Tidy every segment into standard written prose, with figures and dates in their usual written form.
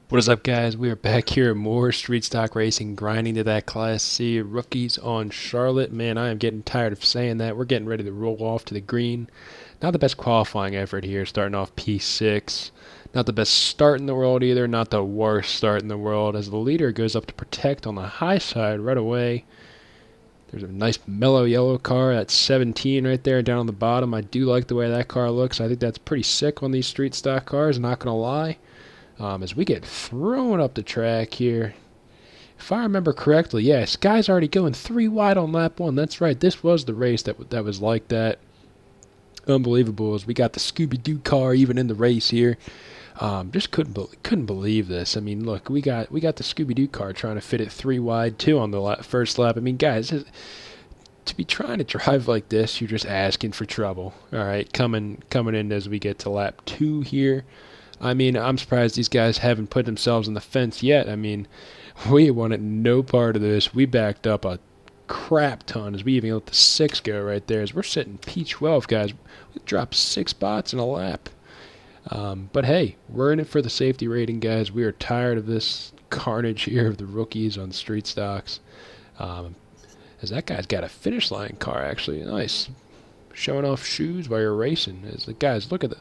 What is up, guys? We are back here at more street stock racing, grinding to that Class C rookies on Charlotte. Man, I am getting tired of saying that. We're getting ready to roll off to the green. Not the best qualifying effort here, starting off P6. Not the best start in the world either, not the worst start in the world, as the leader goes up to protect on the high side right away. There's a nice mellow yellow car at 17 right there down on the bottom. I do like the way that car looks. I think that's pretty sick on these street stock cars, not going to lie. As we get thrown up the track here. If I remember correctly, yeah, Sky's already going 3 wide on lap 1. That's right, this was the race that was like that. Unbelievable, as we got the Scooby-Doo car even in the race here. Just couldn't believe this. I mean, look, we got the Scooby-Doo car trying to fit it 3 wide too on the first lap. I mean, guys, to be trying to drive like this, you're just asking for trouble. All right, coming in as we get to lap 2 here. I mean, I'm surprised these guys haven't put themselves on the fence yet. I mean, we wanted no part of this. We backed up a crap ton as we even let the 6 go right there. As we're sitting P12, guys. We dropped 6 spots in a lap. But hey, we're in it for the safety rating, guys. We are tired of this carnage here of the rookies on street stocks. As that guy's got a finish line car, actually. Nice. Showing off shoes while you're racing. As the guys, look at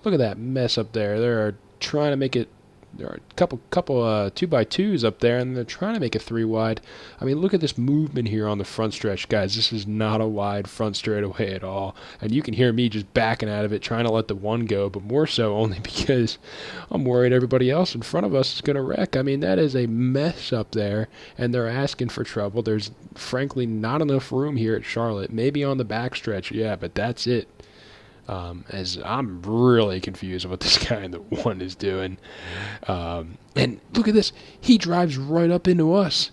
that mess up there. They're trying to make it. There are a couple 2x2s up there, and they're trying to make it 3 wide. I mean, look at this movement here on the front stretch, guys. This is not a wide front straightaway at all, and you can hear me just backing out of it, trying to let the one go, but more so only because I'm worried everybody else in front of us is going to wreck. I mean, that is a mess up there, and they're asking for trouble. There's frankly not enough room here at Charlotte. Maybe on the backstretch, yeah, but that's it. As I'm really confused what this guy in the one is doing. And look at this. He drives right up into us.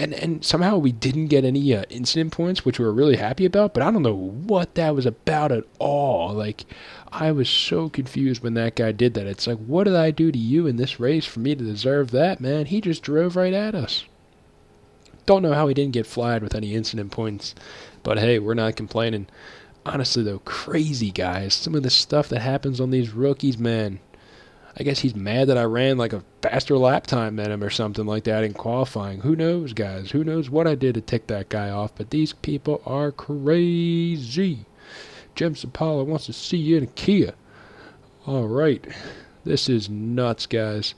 And somehow we didn't get any incident points, which we were really happy about, but I don't know what that was about at all. Like, I was so confused when that guy did that. It's like, what did I do to you in this race for me to deserve that, man? He just drove right at us. Don't know how he didn't get flagged with any incident points, but hey, we're not complaining. Honestly, though, crazy, guys. Some of the stuff that happens on these rookies, man. I guess he's mad that I ran like a faster lap time than him or something like that in qualifying. Who knows, guys? Who knows what I did to tick that guy off? But these people are crazy. Jim Sapala wants to see you in a Kia. All right. This is nuts, guys.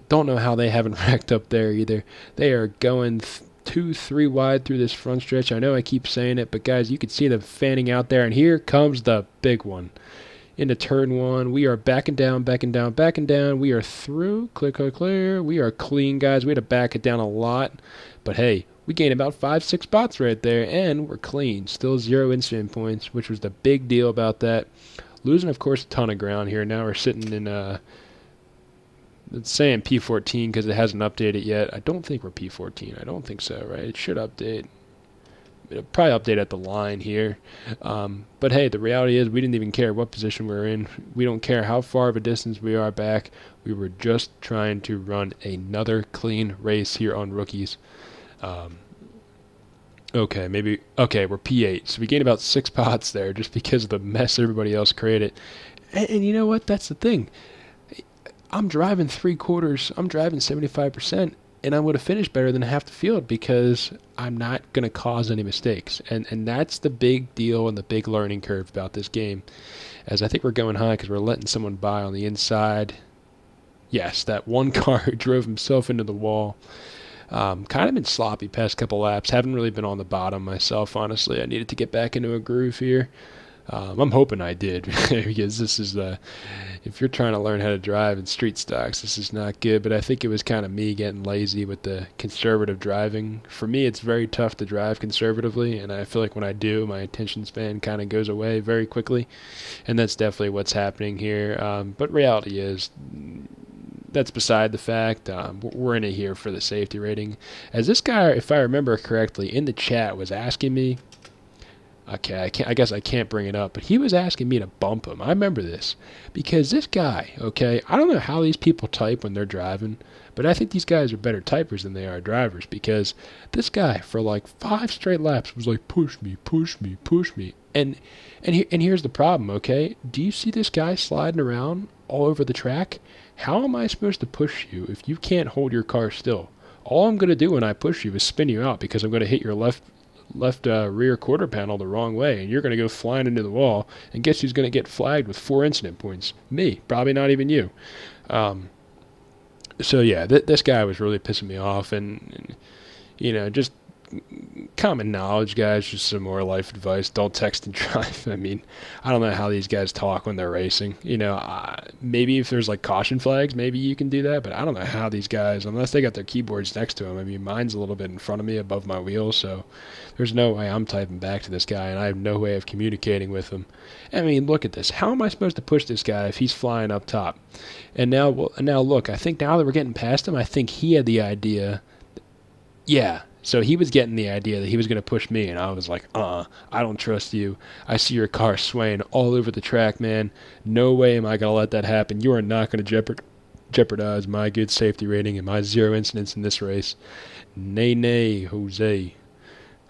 Don't know how they haven't racked up there either. They are going 2, 3 wide through this front stretch. I know I keep saying it, but guys, you can see them fanning out there, and here comes the big one. Into turn 1, we are backing down. We are through. Clear. We are clean, guys. We had to back it down a lot, but hey, we gained about 5-6 spots right there, and we're clean. Still 0 incident points, which was the big deal about that. Losing, of course, a ton of ground here. Now we're sitting in it's saying P14 because it hasn't updated yet. I don't think we're P14. I don't think so, right? It should update. It'll probably update at the line here. But hey, the reality is we didn't even care what position we're in. We don't care how far of a distance we are back. We were just trying to run another clean race here on rookies. Okay, we're P8. So we gained about 6 spots there just because of the mess everybody else created. And you know what? That's the thing. I'm driving 3/4. I'm driving 75%, and I'm going to finish better than half the field because I'm not going to cause any mistakes. And that's the big deal and the big learning curve about this game. As I think we're going high because we're letting someone by on the inside. Yes, that one car who drove himself into the wall. Kind of been sloppy past couple laps. Haven't really been on the bottom myself, honestly. I needed to get back into a groove here. I'm hoping I did because this is if you're trying to learn how to drive in street stocks, this is not good. But I think it was kind of me getting lazy with the conservative driving. For me, it's very tough to drive conservatively, and I feel like when I do, my attention span kind of goes away very quickly, and that's definitely what's happening here. But reality is, that's beside the fact. We're in it here for the safety rating. As this guy, if I remember correctly, in the chat was asking me. Okay, I guess I can't bring it up, but he was asking me to bump him. I remember this because this guy, okay, I don't know how these people type when they're driving, but I think these guys are better typers than they are drivers because this guy for like 5 straight laps was like, push me. And here's the problem, okay? Do you see this guy sliding around all over the track? How am I supposed to push you if you can't hold your car still? All I'm going to do when I push you is spin you out because I'm going to hit your left rear quarter panel the wrong way, and you're going to go flying into the wall. And guess who's going to get flagged with 4 incident points? Me. Probably not even you. So yeah, this guy was really pissing me off, and just common knowledge, guys. Just some more life advice: don't text and drive. I mean, I don't know how these guys talk when they're racing. Maybe if there's like caution flags, maybe you can do that, but I don't know how these guys, unless they got their keyboards next to them. I mean, mine's a little bit in front of me above my wheel, so there's no way I'm typing back to this guy, and I have no way of communicating with him. I mean, look at this. How am I supposed to push this guy if he's flying up top? And now look, I think now that we're getting past him, I think he had the idea. Yeah. So he was getting the idea that he was going to push me, and I was like, I don't trust you. I see your car swaying all over the track, man. No way am I going to let that happen. You are not going to jeopardize my good safety rating and my 0 incidents in this race. Nay, Jose.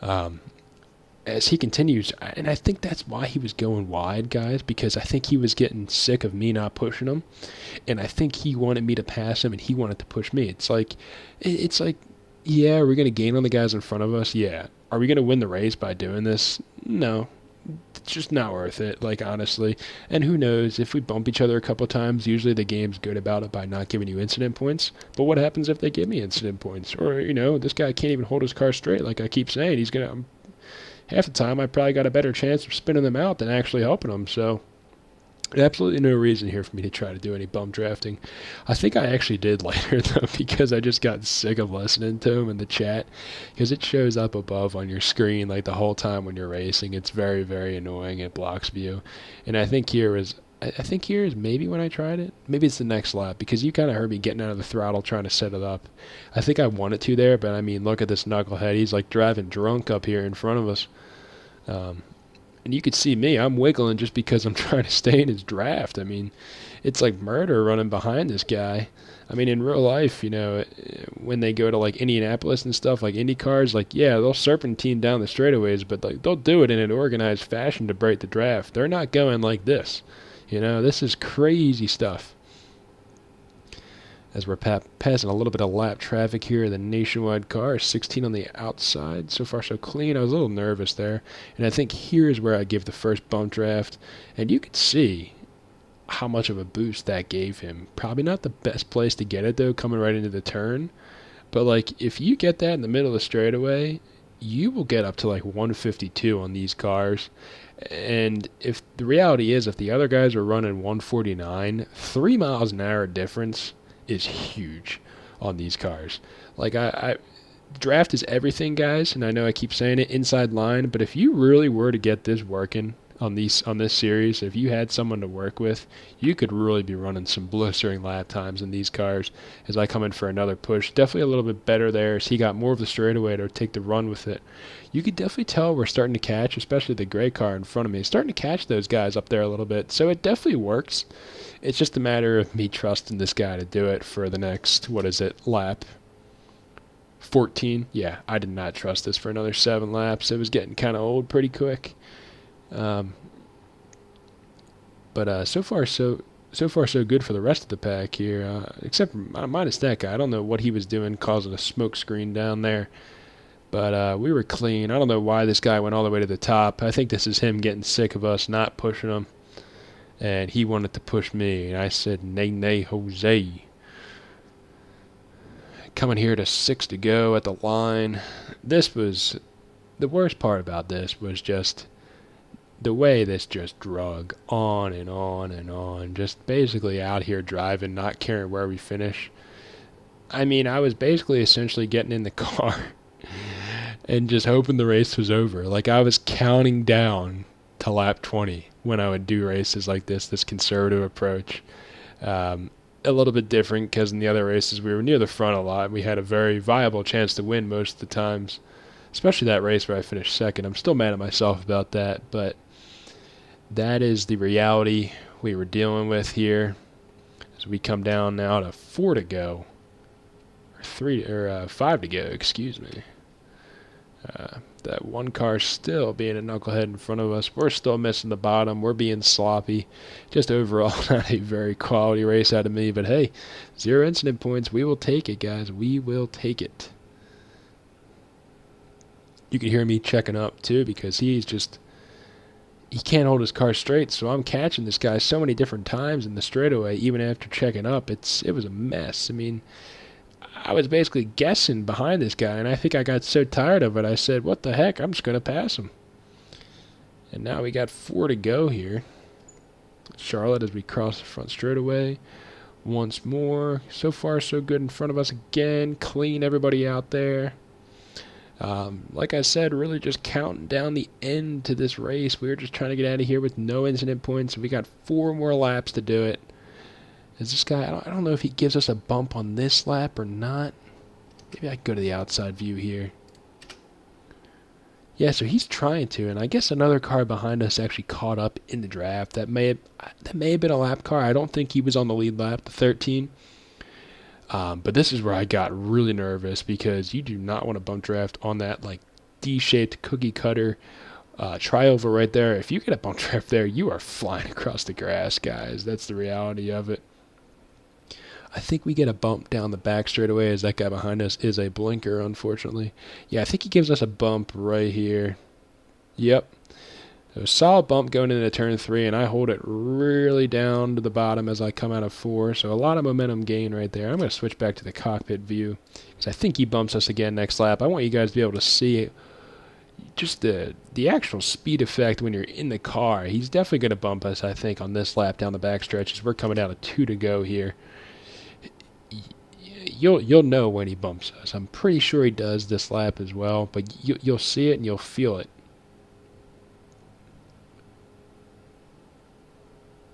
As he continues, and I think that's why he was going wide, guys, because I think he was getting sick of me not pushing him, and I think he wanted me to pass him, and he wanted to push me. It's like, yeah, are we going to gain on the guys in front of us? Yeah. Are we going to win the race by doing this? No. It's just not worth it, like, honestly. And who knows, if we bump each other a couple times, usually the game's good about it by not giving you incident points. But what happens if they give me incident points? Or, this guy can't even hold his car straight, like I keep saying. He's going to... Half the time, I probably got a better chance of spinning them out than actually helping them, so... Absolutely no reason here for me to try to do any bump drafting. I think I actually did later, though, because I just got sick of listening to him in the chat, because it shows up above on your screen like the whole time when you're racing. It's very, very annoying. It blocks view. And I think here is maybe when I tried it. Maybe it's the next lap, because you kind of heard me getting out of the throttle trying to set it up. I think I wanted to there, but I mean, look at this knucklehead. He's like driving drunk up here in front of us. And you could see me, I'm wiggling just because I'm trying to stay in his draft. I mean, it's like murder running behind this guy. I mean, in real life, when they go to like Indianapolis and stuff, like Indy cars, like, yeah, they'll serpentine down the straightaways, but like they'll do it in an organized fashion to break the draft. They're not going like this. This is crazy stuff. As we're passing a little bit of lap traffic here, the Nationwide car is 16 on the outside. So far, so clean. I was a little nervous there. And I think here's where I give the first bump draft. And you could see how much of a boost that gave him. Probably not the best place to get it, though, coming right into the turn. But, like, if you get that in the middle of the straightaway, you will get up to, like, 152 on these cars. And if the reality is, if the other guys are running 149, 3 miles an hour difference is huge on these cars. Like, draft is everything, guys, and I know I keep saying it, inside line, but if you really were to get this working on this series, if you had someone to work with, you could really be running some blistering lap times in these cars. As I come in for another push, definitely a little bit better there, as he got more of the straightaway to take the run with it. You could definitely tell we're starting to catch, especially the gray car in front of me, starting to catch those guys up there a little bit, so it definitely works. It's just a matter of me trusting this guy to do it for the next, lap 14? Yeah, I did not trust this for another 7 laps. It was getting kind of old pretty quick. But so far so good for the rest of the pack here, except minus that guy. I don't know what he was doing causing a smoke screen down there. But we were clean. I don't know why this guy went all the way to the top. I think this is him getting sick of us not pushing him. And he wanted to push me, and I said, nay, Jose. Coming here to 6 to go at the line. This was, the worst part about this was just the way this just drug on and on and on. Just basically out here driving, not caring where we finish. I mean, I was basically essentially getting in the car and just hoping the race was over. Like, I was counting down to lap 20 when I would do races like this conservative approach. A little bit different because in the other races we were near the front a lot. We had a very viable chance to win most of the times, especially that race where I finished second. I'm still mad at myself about that, but that is the reality we were dealing with here as we come down now to 4 to go, or 5 to go, excuse me. That one car still being a knucklehead in front of us. We're still missing the bottom. We're being sloppy. Just overall, not a very quality race out of me. But hey, 0 incident points. We will take it, guys. We will take it. You can hear me checking up, too, because he can't hold his car straight. So I'm catching this guy so many different times in the straightaway, even after checking up. It was a mess. I mean, I was basically guessing behind this guy, and I think I got so tired of it, I said, what the heck, I'm just going to pass him. And now we got 4 to go here. Charlotte as we cross the front straightaway. Once more. So far, so good in front of us again. Clean everybody out there. Like I said, really just counting down the end to this race. We were just trying to get out of here with no incident points. We got 4 more laps to do it. Is this guy, I don't know if he gives us a bump on this lap or not. Maybe I can go to the outside view here. Yeah, so he's trying to, and I guess another car behind us actually caught up in the draft. That may have been a lap car. I don't think he was on the lead lap, the 13. But this is where I got really nervous because you do not want to bump draft on that like D-shaped cookie cutter trioval right there. If you get a bump draft there, you are flying across the grass, guys. That's the reality of it. I think we get a bump down the back straightaway as that guy behind us is a blinker, unfortunately. Yeah, I think he gives us a bump right here. Yep. So a solid bump going into turn 3, and I hold it really down to the bottom as I come out of 4. So a lot of momentum gain right there. I'm going to switch back to the cockpit view because I think he bumps us again next lap. I want you guys to be able to see just the actual speed effect when you're in the car. He's definitely going to bump us, I think, on this lap down the back stretch as we're coming down to 2 to go here. You'll know when he bumps us. I'm pretty sure he does this lap as well, but you'll see it and you'll feel it.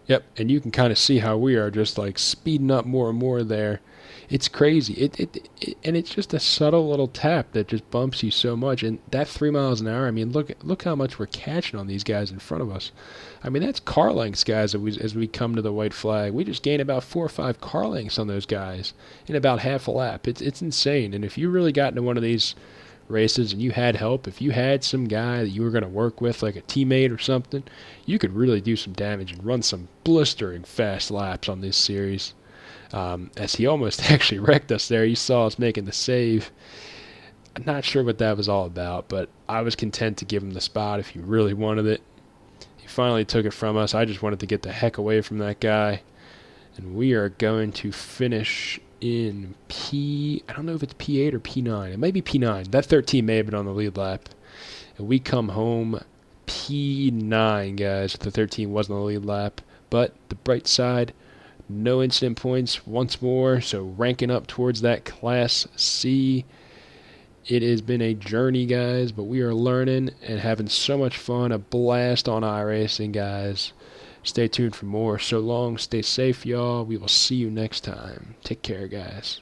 Yep, and you can kind of see how we are just like speeding up more and more there. It's crazy. And it's just a subtle little tap that just bumps you so much. And that 3 miles an hour, I mean, look how much we're catching on these guys in front of us. I mean, that's car lengths, guys, as we come to the white flag. We just gained about 4 or 5 car lengths on those guys in about half a lap. It's insane. And if you really got into one of these races and you had help, if you had some guy that you were going to work with, like a teammate or something, you could really do some damage and run some blistering fast laps on this series. As he almost actually wrecked us there. You saw us making the save. I'm not sure what that was all about, but I was content to give him the spot if he really wanted it. He finally took it from us. I just wanted to get the heck away from that guy. And we are going to finish in I don't know if it's P8 or P9. It might be P9. That 13 may have been on the lead lap. And we come home P9, guys. The 13 wasn't on the lead lap. But the bright side, no incident points once more, so ranking up towards that Class C. It has been a journey, guys, but we are learning and having so much fun. A blast on iRacing, guys. Stay tuned for more. So long. Stay safe, y'all. We will see you next time. Take care, guys.